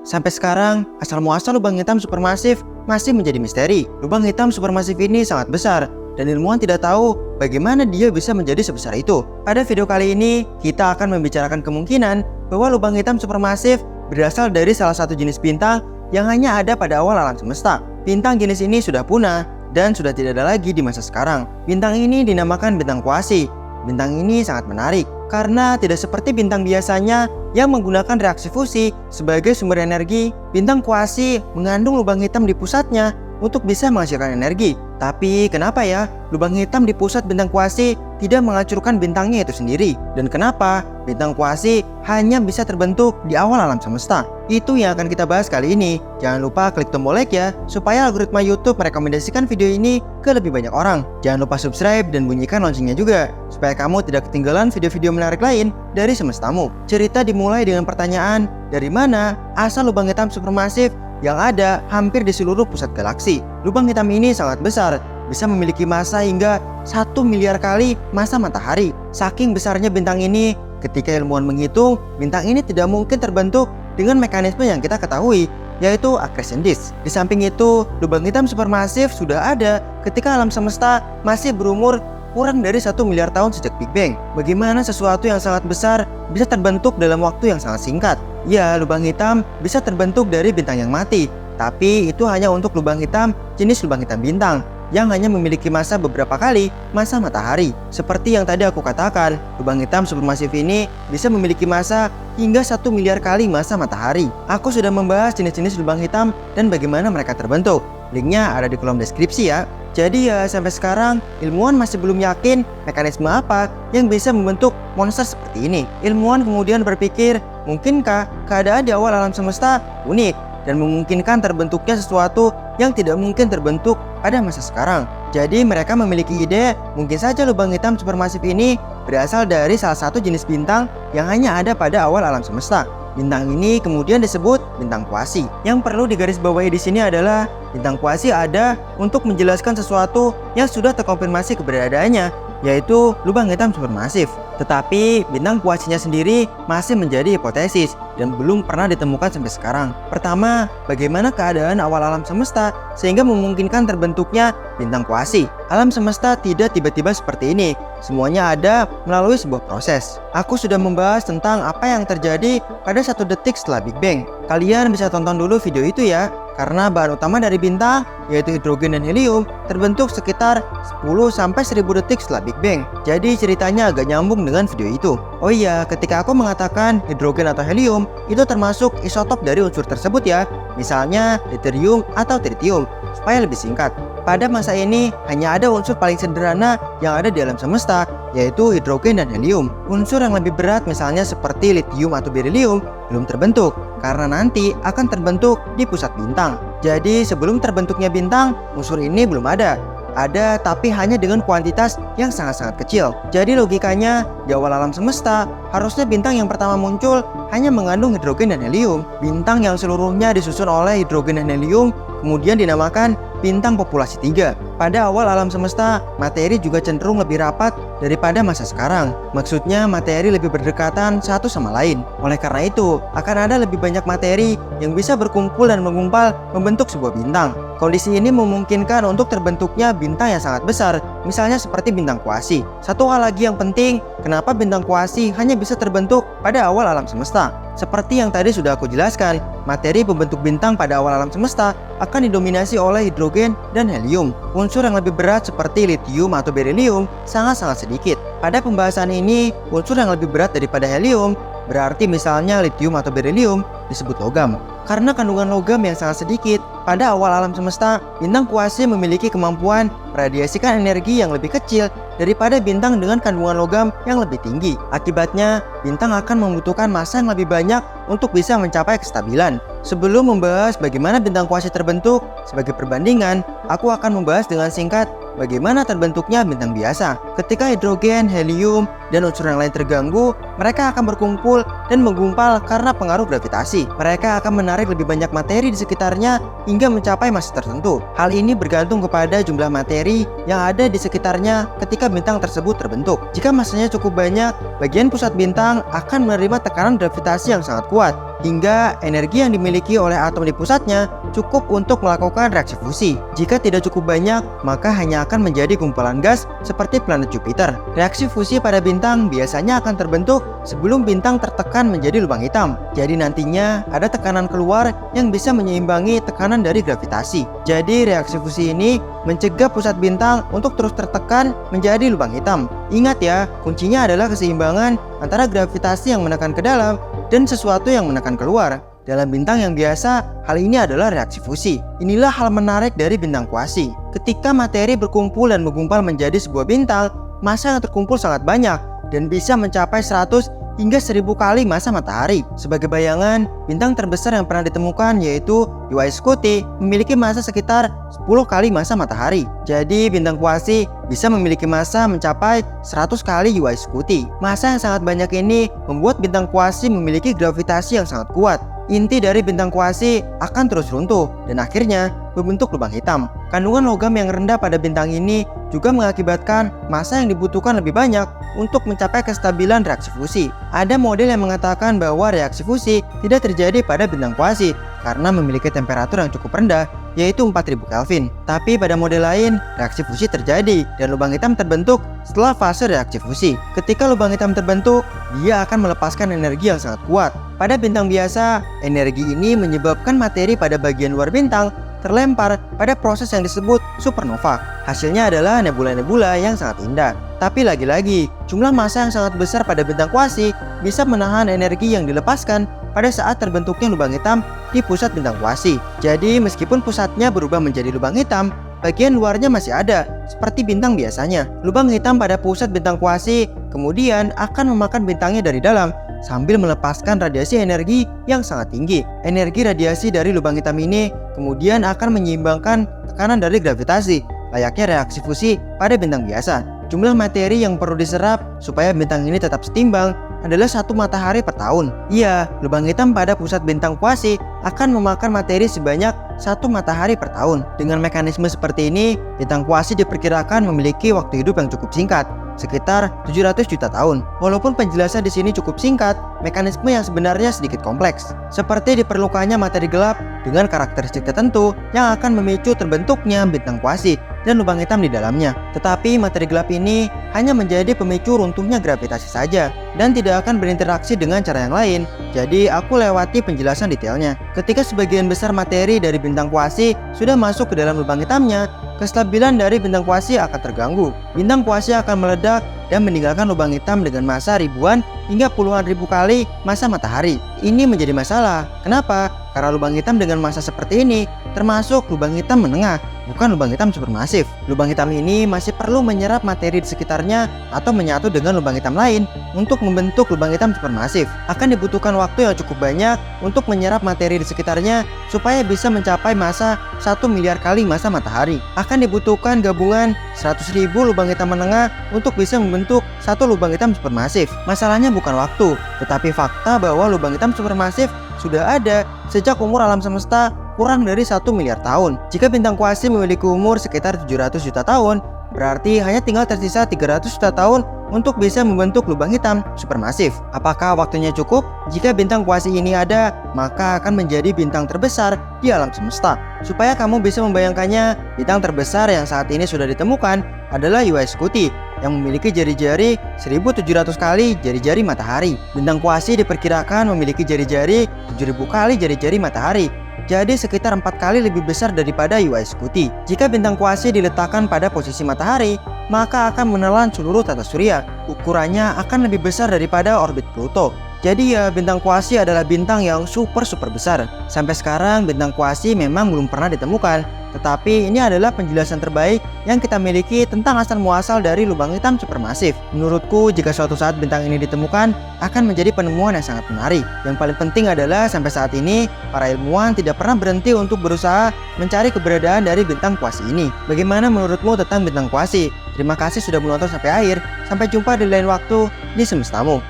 Sampai sekarang, asal-muasal lubang hitam supermasif masih menjadi misteri. Lubang hitam supermasif ini sangat besar, dan ilmuwan tidak tahu bagaimana dia bisa menjadi sebesar itu. Pada video kali ini, kita akan membicarakan kemungkinan bahwa lubang hitam supermasif berasal dari salah satu jenis bintang yang hanya ada pada awal alam semesta. Bintang jenis ini sudah punah dan sudah tidak ada lagi di masa sekarang. Bintang ini dinamakan bintang kuasi. Bintang ini sangat menarik karena tidak seperti bintang biasanya yang menggunakan reaksi fusi sebagai sumber energi. Bintang kuasi mengandung lubang hitam di pusatnya untuk bisa menghasilkan energi. Tapi kenapa ya lubang hitam di pusat bintang kuasi tidak menghancurkan bintangnya itu sendiri? Dan kenapa bintang kuasi hanya bisa terbentuk di awal alam semesta? Itu yang akan kita bahas kali ini. Jangan lupa klik tombol like ya, supaya algoritma YouTube merekomendasikan video ini ke lebih banyak orang. Jangan lupa subscribe dan bunyikan loncengnya juga, supaya kamu tidak ketinggalan video-video menarik lain dari semestamu. Cerita dimulai dengan pertanyaan, dari mana asal lubang hitam supermasif yang ada hampir di seluruh pusat galaksi? Lubang hitam ini sangat besar, bisa memiliki massa hingga 1 miliar kali massa matahari. Saking besarnya bintang ini, ketika ilmuwan menghitung, bintang ini tidak mungkin terbentuk dengan mekanisme yang kita ketahui, yaitu accretion disk. Di samping itu, lubang hitam supermasif sudah ada ketika alam semesta masih berumur kurang dari 1 miliar tahun sejak Big Bang. Bagaimana sesuatu yang sangat besar bisa terbentuk dalam waktu yang sangat singkat? Ya, lubang hitam bisa terbentuk dari bintang yang mati, tapi itu hanya untuk lubang hitam jenis lubang hitam bintang yang hanya memiliki massa beberapa kali massa matahari. Seperti yang tadi aku katakan, lubang hitam supermasif ini bisa memiliki massa hingga 1 miliar kali massa matahari. Aku sudah membahas jenis-jenis lubang hitam dan bagaimana mereka terbentuk. Linknya ada di kolom deskripsi ya. Jadi ya, sampai sekarang ilmuwan masih belum yakin mekanisme apa yang bisa membentuk monster seperti ini. Ilmuwan kemudian berpikir, mungkinkah keadaan di awal alam semesta unik dan memungkinkan terbentuknya sesuatu yang tidak mungkin terbentuk pada masa sekarang. Jadi mereka memiliki ide, mungkin saja lubang hitam supermasif ini berasal dari salah satu jenis bintang yang hanya ada pada awal alam semesta. Bintang ini kemudian disebut bintang kuasi. Yang perlu digarisbawahi di sini adalah bintang kuasi ada untuk menjelaskan sesuatu yang sudah terkonfirmasi keberadaannya, yaitu lubang hitam supermasif. Tetapi bintang kuasinya sendiri masih menjadi hipotesis dan belum pernah ditemukan sampai sekarang. Pertama, bagaimana keadaan awal alam semesta sehingga memungkinkan terbentuknya bintang kuasi? Alam semesta tidak tiba-tiba seperti ini. Semuanya ada melalui sebuah proses. Aku sudah membahas tentang apa yang terjadi pada 1 detik setelah Big Bang. Kalian bisa tonton dulu video itu ya, karena bahan utama dari bintang, yaitu hidrogen dan helium, terbentuk sekitar 10-1000 detik setelah Big Bang. Jadi ceritanya agak nyambung dengan video itu. Oh iya, ketika aku mengatakan hidrogen atau helium, itu termasuk isotop dari unsur tersebut ya. Misalnya deuterium atau tritium, supaya lebih singkat. Pada masa ini, hanya ada unsur paling sederhana yang ada di alam semesta, yaitu hidrogen dan helium. Unsur yang lebih berat misalnya seperti litium atau berilium belum terbentuk, karena nanti akan terbentuk di pusat bintang. Jadi sebelum terbentuknya bintang, unsur ini belum ada. Ada, tapi hanya dengan kuantitas yang sangat-sangat kecil. Jadi logikanya, di awal alam semesta, harusnya bintang yang pertama muncul hanya mengandung hidrogen dan helium. Bintang yang seluruhnya disusun oleh hidrogen dan helium kemudian dinamakan bintang populasi 3. Pada awal alam semesta, materi juga cenderung lebih rapat daripada masa sekarang. Maksudnya materi lebih berdekatan satu sama lain. Oleh karena itu, akan ada lebih banyak materi yang bisa berkumpul dan menggumpal membentuk sebuah bintang. Kondisi ini memungkinkan untuk terbentuknya bintang yang sangat besar, misalnya seperti bintang kuasi. Satu hal lagi yang penting, kenapa bintang kuasi hanya bisa terbentuk pada awal alam semesta? Seperti yang tadi sudah aku jelaskan, materi pembentuk bintang pada awal alam semesta akan didominasi oleh hidrogen dan helium. Unsur yang lebih berat seperti litium atau berilium sangat-sangat sedikit. Pada pembahasan ini, unsur yang lebih berat daripada helium berarti misalnya litium atau berilium disebut logam. Karena kandungan logam yang sangat sedikit, pada awal alam semesta, bintang kuasi memiliki kemampuan meradiasikan energi yang lebih kecil daripada bintang dengan kandungan logam yang lebih tinggi. Akibatnya, bintang akan membutuhkan massa yang lebih banyak untuk bisa mencapai kestabilan. Sebelum membahas bagaimana bintang kuasi terbentuk, sebagai perbandingan, aku akan membahas dengan singkat bagaimana terbentuknya bintang biasa. Ketika hidrogen, helium, dan unsur yang lain terganggu, mereka akan berkumpul dan menggumpal karena pengaruh gravitasi. Mereka akan menarik lebih banyak materi di sekitarnya hingga mencapai massa tertentu. Hal ini bergantung kepada jumlah materi yang ada di sekitarnya ketika bintang tersebut terbentuk. Jika massanya cukup banyak, bagian pusat bintang akan menerima tekanan gravitasi yang sangat kuat, hingga energi yang dimiliki oleh atom di pusatnya cukup untuk melakukan reaksi fusi. Jika tidak cukup banyak, maka hanya akan menjadi kumpulan gas seperti planet Jupiter. Reaksi fusi pada bintang biasanya akan terbentuk sebelum bintang tertekan menjadi lubang hitam. Jadi nantinya ada tekanan keluar yang bisa menyeimbangi tekanan dari gravitasi. Jadi reaksi fusi ini mencegah pusat bintang untuk terus tertekan menjadi lubang hitam. Ingat ya, kuncinya adalah keseimbangan antara gravitasi yang menekan ke dalam dan sesuatu yang menekan keluar. Dalam bintang yang biasa, hal ini adalah reaksi fusi. Inilah hal menarik dari bintang kuasi. Ketika materi berkumpul dan menggumpal menjadi sebuah bintang, massa yang terkumpul sangat banyak dan bisa mencapai 100 hingga 1000 kali massa matahari. Sebagai bayangan, bintang terbesar yang pernah ditemukan yaitu Uae-Scuti memiliki massa sekitar 10 kali massa matahari. Jadi bintang kuasi bisa memiliki massa mencapai 100 kali Uae-Scuti. Massa yang sangat banyak ini membuat bintang kuasi memiliki gravitasi yang sangat kuat. Inti dari bintang kuasi akan terus runtuh dan akhirnya membentuk lubang hitam. Kandungan logam yang rendah pada bintang ini juga mengakibatkan massa yang dibutuhkan lebih banyak untuk mencapai kestabilan reaksi fusi. Ada model yang mengatakan bahwa reaksi fusi tidak terjadi pada bintang kuasi karena memiliki temperatur yang cukup rendah, yaitu 4000 Kelvin. Tapi pada model lain, reaksi fusi terjadi dan lubang hitam terbentuk setelah fase reaksi fusi. Ketika lubang hitam terbentuk, dia akan melepaskan energi yang sangat kuat. Pada bintang biasa, energi ini menyebabkan materi pada bagian luar bintang terlempar pada proses yang disebut supernova. Hasilnya adalah nebula-nebula yang sangat indah. Tapi lagi-lagi, jumlah massa yang sangat besar pada bintang kuasi bisa menahan energi yang dilepaskan pada saat terbentuknya lubang hitam di pusat bintang kuasi. Jadi meskipun pusatnya berubah menjadi lubang hitam, bagian luarnya masih ada, seperti bintang biasanya. Lubang hitam pada pusat bintang kuasi kemudian akan memakan bintangnya dari dalam sambil melepaskan radiasi energi yang sangat tinggi. Energi radiasi dari lubang hitam ini kemudian akan menyeimbangkan tekanan dari gravitasi, layaknya reaksi fusi pada bintang biasa. Jumlah materi yang perlu diserap supaya bintang ini tetap setimbang adalah 1 matahari per tahun. Iya, lubang hitam pada pusat bintang kuasi akan memakan materi sebanyak 1 matahari per tahun. Dengan mekanisme seperti ini, bintang kuasi diperkirakan memiliki waktu hidup yang cukup singkat, sekitar 700 juta tahun. Walaupun penjelasan di sini cukup singkat, mekanisme yang sebenarnya sedikit kompleks. Seperti diperlukannya materi gelap dengan karakteristik tertentu yang akan memicu terbentuknya bintang kuasi dan lubang hitam di dalamnya. Tetapi materi gelap ini hanya menjadi pemicu runtuhnya gravitasi saja dan tidak akan berinteraksi dengan cara yang lain. Jadi aku lewati penjelasan detailnya. Ketika sebagian besar materi dari bintang kuasi sudah masuk ke dalam lubang hitamnya, kestabilan dari bintang kuasi akan terganggu. Bintang kuasi akan meledak dan meninggalkan lubang hitam dengan massa ribuan hingga puluhan ribu kali massa matahari. Ini menjadi masalah. Kenapa? Karena lubang hitam dengan massa seperti ini termasuk lubang hitam menengah, bukan lubang hitam supermasif. Lubang hitam ini masih perlu menyerap materi di sekitarnya atau menyatu dengan lubang hitam lain untuk membentuk lubang hitam supermasif. Akan dibutuhkan waktu yang cukup banyak untuk menyerap materi di sekitarnya supaya bisa mencapai massa 1 miliar kali massa matahari. Akan dibutuhkan gabungan 100.000 lubang hitam menengah untuk bisa membentuk 1 lubang hitam supermasif. Masalahnya bukan waktu, tetapi fakta bahwa lubang hitam supermasif sudah ada sejak umur alam semesta kurang dari 1 miliar tahun. Jika bintang kuasi memiliki umur sekitar 700 juta tahun, berarti hanya tinggal tersisa 300 juta tahun untuk bisa membentuk lubang hitam supermasif. Apakah waktunya cukup? Jika bintang kuasi ini ada, maka akan menjadi bintang terbesar di alam semesta. Supaya kamu bisa membayangkannya, bintang terbesar yang saat ini sudah ditemukan adalah Uae-Scuti yang memiliki jari-jari 1700 kali jari-jari matahari. Bintang kuasi diperkirakan memiliki jari-jari 7000 kali jari-jari matahari. Jadi sekitar 4 kali lebih besar daripada Uae-Scuti. Jika bintang kuasi diletakkan pada posisi matahari, maka akan menelan seluruh tata surya. Ukurannya akan lebih besar daripada orbit Pluto. Jadi ya bintang kuasi adalah bintang yang super besar. Sampai sekarang bintang kuasi memang belum pernah ditemukan. Tetapi ini adalah penjelasan terbaik yang kita miliki tentang asal muasal dari lubang hitam supermasif. Menurutku jika suatu saat bintang ini ditemukan akan menjadi penemuan yang sangat menarik. Yang paling penting adalah sampai saat ini para ilmuwan tidak pernah berhenti untuk berusaha mencari keberadaan dari bintang kuasi ini. Bagaimana menurutmu tentang bintang kuasi? Terima kasih sudah menonton sampai akhir. Sampai jumpa di lain waktu di semestamu.